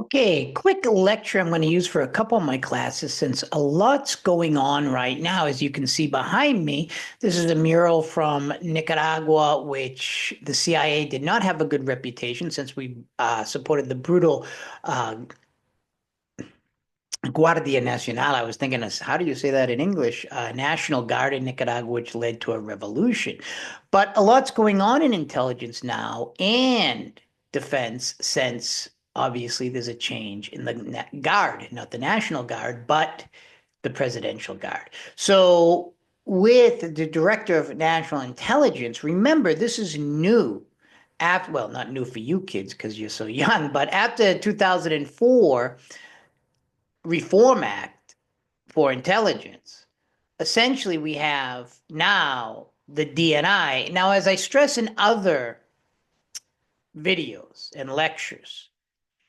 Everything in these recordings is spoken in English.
Okay, quick lecture I'm going to use for a couple of my classes since a lot's going on right now. As you can see behind me, this is a mural from Nicaragua, which the CIA did not have a good reputation since we supported the brutal uh, Guardia Nacional. I was thinking, how do you say that in English? National Guard in Nicaragua, which led to a revolution. But a lot's going on in intelligence now and defense since obviously there's a change in the Guard, not the National Guard, but the Presidential Guard. So with the Director of National Intelligence, remember, this is new. After, well, not new for you kids because you're so young, but after 2004 Reform Act for intelligence, essentially we have now the DNI. Now, as I stress in other videos and lectures,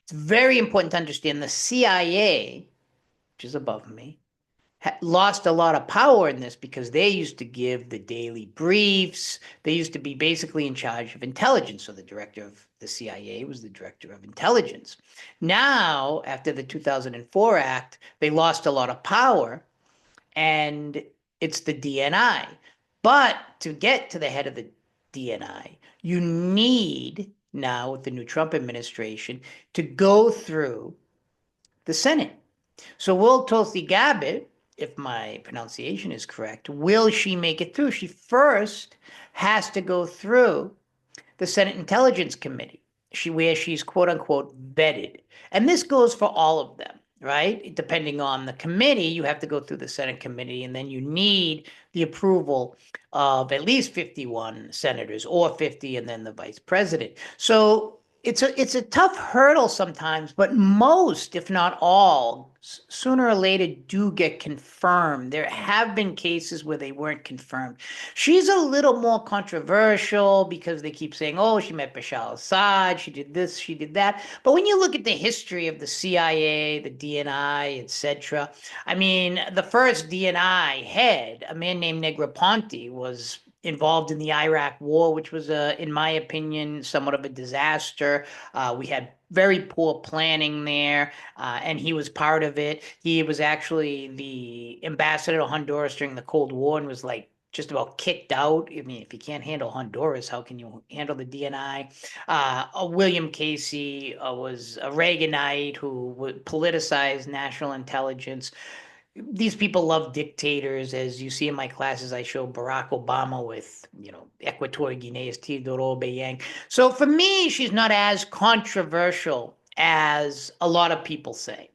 it's very important to understand the CIA, which is above me, lost a lot of power in this because they used to give the daily briefs. They used to be basically in charge of intelligence. So the director of the CIA was the director of intelligence. Now, after the 2004 Act, they lost a lot of power and it's the DNI. But to get to the head of the DNI, you need now with the new Trump administration to go through the Senate. So will Tulsi Gabbard, if my pronunciation is correct, will she make it through? She first has to go through the Senate Intelligence Committee, where she's quote unquote vetted. And this goes for all of them, right? Depending on the committee, you have to go through the Senate committee, and then you need the approval of at least 51 senators or 50, and then the vice president. So it's a tough hurdle sometimes, but most, if not all, sooner or later do get confirmed. There have been cases where they weren't confirmed. She's a little more controversial because they keep saying, oh, she met Bashar al-Assad, she did this, she did that. But when you look at the history of the CIA, the DNI, etc., I mean, the first DNI head, a man named Negroponte, was involved in the Iraq War, which was, in my opinion, somewhat of a disaster. We had very poor planning there, and he was part of it. He was actually the ambassador to Honduras during the Cold War and was like just about kicked out. I mean, if you can't handle Honduras, how can you handle the DNI? William Casey was a Reaganite who would politicize national intelligence. These people love dictators. As you see in my classes, I show Barack Obama with, Equatorial Guinea's Teodoro Obiang. So for me, she's not as controversial as a lot of people say,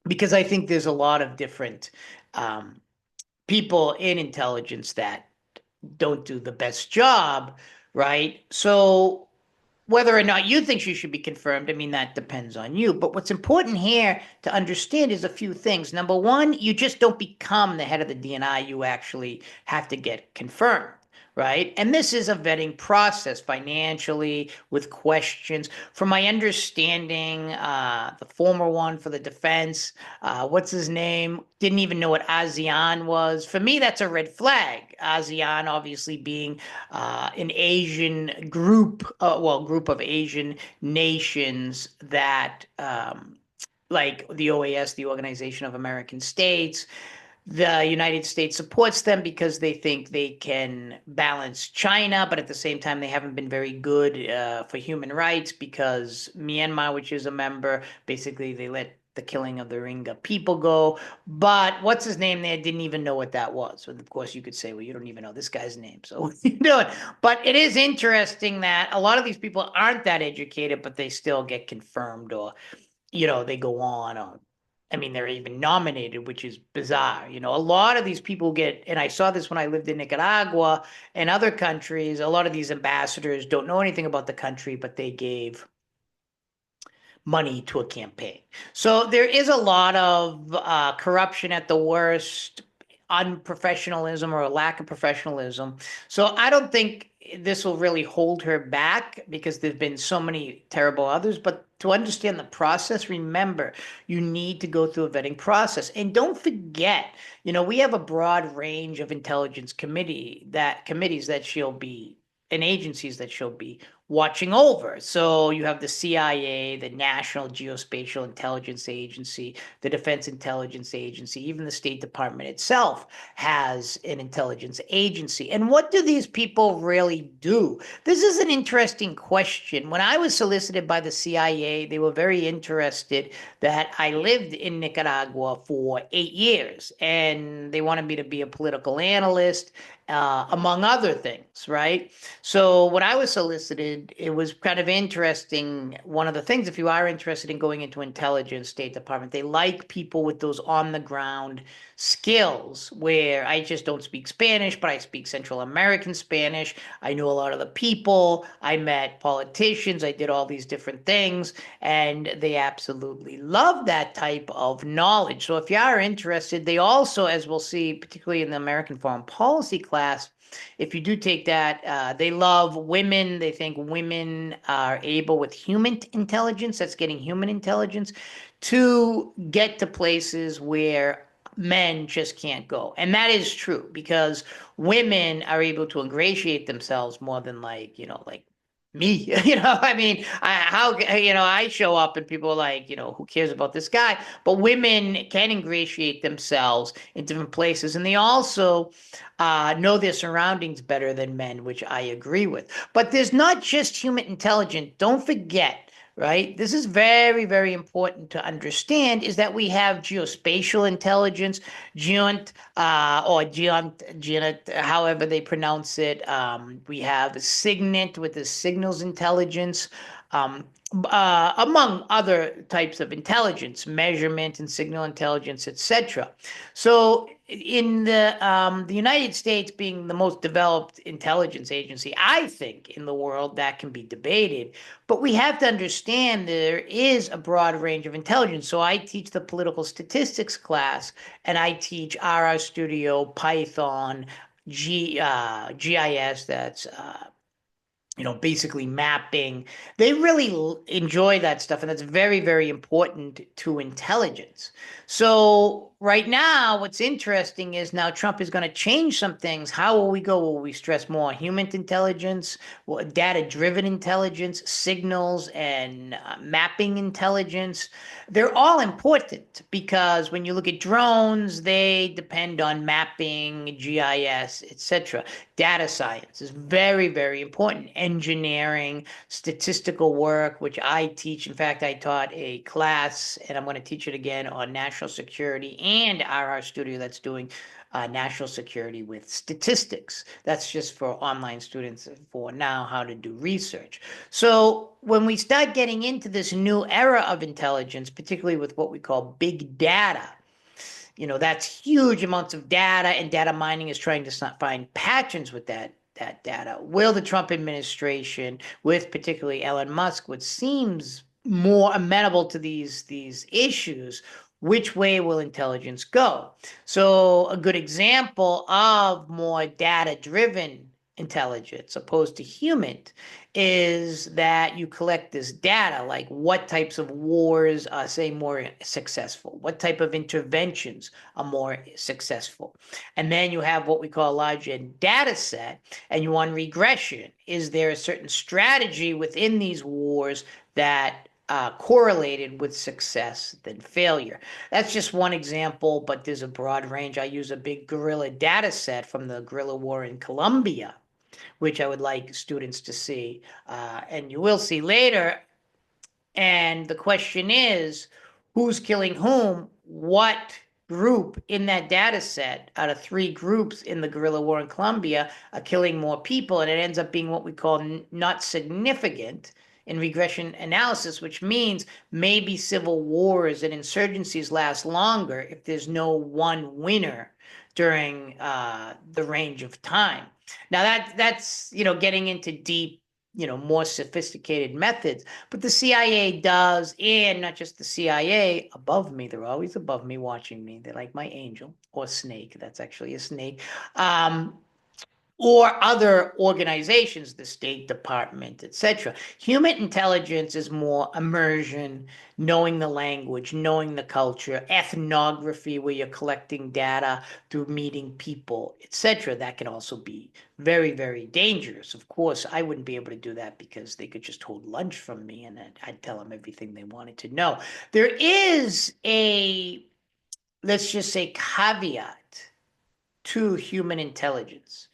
because I think there's a lot of different people in intelligence that don't do the best job, right? So whether or not you think she should be confirmed, I mean, that depends on you. But what's important here to understand is a few things. Number one, you just don't become the head of the DNI. You actually have to get confirmed, right? And this is a vetting process financially with questions. From my understanding, the former one for the defense, what's his name? Didn't even know what ASEAN was. For me, that's a red flag. ASEAN obviously being an Asian group, group of Asian nations that, like the OAS, the Organization of American States, the United States supports them because they think they can balance China, but at the same time, they haven't been very good for human rights because Myanmar, which is a member, basically they let the killing of the Rohingya people go. But what's his name there didn't even know what that was. So of course, you could say, well, you don't even know this guy's name. So what are you doing? But it is interesting that a lot of these people aren't that educated, but they still get confirmed or, they go on or I mean, they're even nominated, which is bizarre. A lot of these people get, and I saw this when I lived in Nicaragua and other countries, a lot of these ambassadors don't know anything about the country, but they gave money to a campaign. So there is a lot of corruption at the worst, unprofessionalism or a lack of professionalism. So I don't think this will really hold her back because there's been so many terrible others. But to understand the process, remember, you need to go through a vetting process. And don't forget, we have a broad range of intelligence committees that she'll be and agencies that she'll be watching over. So you have the CIA, the National Geospatial Intelligence Agency, the Defense Intelligence Agency, even the State Department itself has an intelligence agency. And what do these people really do? This is an interesting question. When I was solicited by the CIA, they were very interested that I lived in Nicaragua for 8 years, and they wanted me to be a political analyst, among other things, right? So when I was solicited, it was kind of interesting. One of the things, if you are interested in going into intelligence, State Department, they like people with those on the ground skills where I just don't speak Spanish, but I speak Central American Spanish. I know a lot of the people. I met politicians. I did all these different things, and they absolutely love that type of knowledge. So if you are interested, they also, as we'll see, particularly in the American Foreign Policy class, if you do take that, they love women. They think women are able with human intelligence, that's getting human intelligence, to get to places where men just can't go. And that is true because women are able to ingratiate themselves more than like me. I mean, I show up and people are like, who cares about this guy? But women can ingratiate themselves in different places. And they also know their surroundings better than men, which I agree with. But there's not just human intelligence. Don't forget, right? This is very, very important to understand is that we have geospatial intelligence, geont, however they pronounce it. We have SIGINT with the signals intelligence. Um, among other types of intelligence, measurement and signal intelligence, etc. So in the United States being the most developed intelligence agency, I think in the world that can be debated, but we have to understand there is a broad range of intelligence. So I teach the political statistics class, and I teach RR Studio, Python, GIS. That's basically mapping. They really enjoy that stuff, and that's very, very important to intelligence. So right now, what's interesting is now Trump is going to change some things. How will we go? Will we stress more human intelligence, data-driven intelligence, signals, and mapping intelligence? They're all important because when you look at drones, they depend on mapping, GIS, etc. Data science is very, very important. Engineering, statistical work, which I teach. In fact, I taught a class, and I'm going to teach it again on national security and RR Studio that's doing national security with statistics. That's just for online students for now how to do research. So when we start getting into this new era of intelligence, particularly with what we call big data, that's huge amounts of data, and data mining is trying to find patterns with that data. Will the Trump administration, with particularly Elon Musk, which seems more amenable to these issues, which way will intelligence go? So a good example of more data-driven intelligence opposed to human is that you collect this data, like what types of wars are, say, more successful, what type of interventions are more successful. And then you have what we call a large data set, and you want regression. Is there a certain strategy within these wars that correlated with success than failure? That's just one example, but there's a broad range. I use a big guerrilla data set from the guerrilla war in Colombia, which I would like students to see. And you will see later. And the question is, who's killing whom? What group in that data set out of three groups in the guerrilla war in Colombia are killing more people? And it ends up being what we call not significant in regression analysis, which means maybe civil wars and insurgencies last longer if there's no one winner during the range of time. Now that's getting into deep, more sophisticated methods, but the CIA does, and not just the CIA, above me. They're always above me watching me. They're like my angel or snake. That's actually a snake. or other organizations, the State Department, etc. Human intelligence is more immersion, knowing the language, knowing the culture, ethnography, where you're collecting data through meeting people, etc. That can also be very, very dangerous. Of course, I wouldn't be able to do that because they could just hold lunch from me and I'd tell them everything they wanted to know. There is a, let's just say, caveat to human intelligence.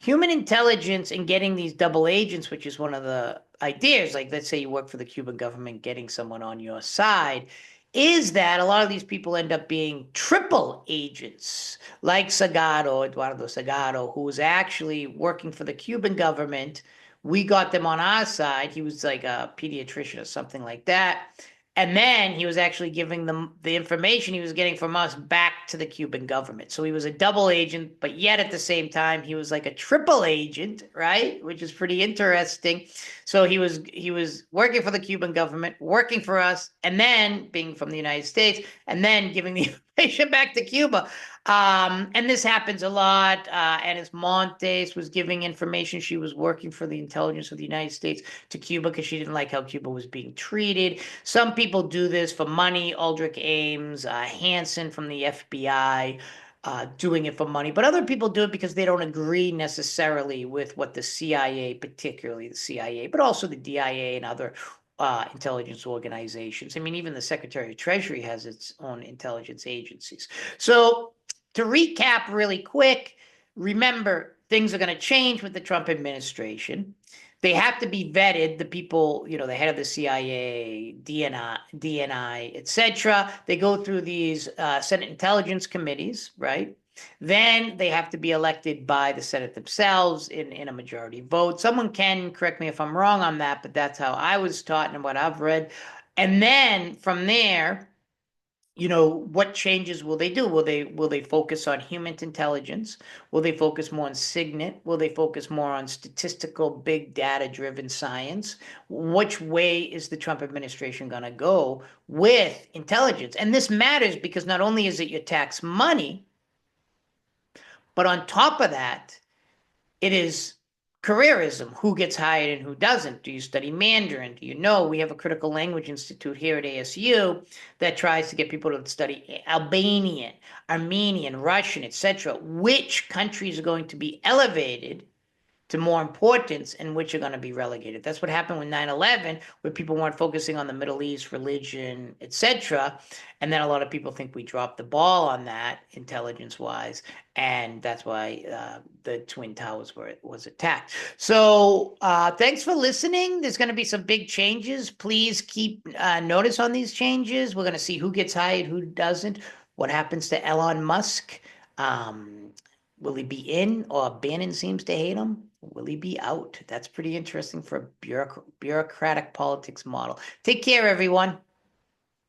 Human intelligence and getting these double agents, which is one of the ideas, like let's say you work for the Cuban government, getting someone on your side, is that a lot of these people end up being triple agents, like Sagado, Eduardo Sagado, who was actually working for the Cuban government. We got them on our side. He was like a pediatrician or something like that. And then he was actually giving them the information he was getting from us back to the Cuban government. So he was a double agent, but yet at the same time, he was like a triple agent, right? Which is pretty interesting. So he was working for the Cuban government, working for us, and then being from the United States, and then giving the information back to Cuba. And this happens a lot. Anis Montes was giving information. She was working for the intelligence of the United States to Cuba because she didn't like how Cuba was being treated. Some people do this for money. Aldrich Ames, Hansen from the FBI, doing it for money. But other people do it because they don't agree necessarily with what the CIA, particularly the CIA, but also the DIA and other intelligence organizations. I mean, even the Secretary of Treasury has its own intelligence agencies. So to recap really quick, remember, things are going to change with the Trump administration. They have to be vetted, the people, the head of the CIA, DNI, etc. They go through these Senate Intelligence Committees, right? Then they have to be elected by the Senate themselves in a majority vote. Someone can correct me if I'm wrong on that, but that's how I was taught and what I've read. And then from there, what changes will they do? Will they focus on human intelligence? Will they focus more on signet? Will they focus more on statistical, big data driven science? Which way is the Trump administration going to go with intelligence? And this matters because not only is it your tax money, but on top of that, it is careerism. Who gets hired and who doesn't? Do you study Mandarin? Do you know we have a critical language institute here at ASU that tries to get people to study Albanian, Armenian, Russian, etc. Which countries are going to be elevated to more importance and which are going to be relegated? That's what happened with 9/11, where people weren't focusing on the Middle East, religion, etc. And then a lot of people think we dropped the ball on that intelligence-wise, and that's why the Twin Towers was attacked. So thanks for listening. There's going to be some big changes. Please keep notice on these changes. We're going to see who gets hired, who doesn't, what happens to Elon Musk. Will he be in, or Bannon seems to hate him? Will he be out? That's pretty interesting for a bureaucratic politics model. Take care, everyone.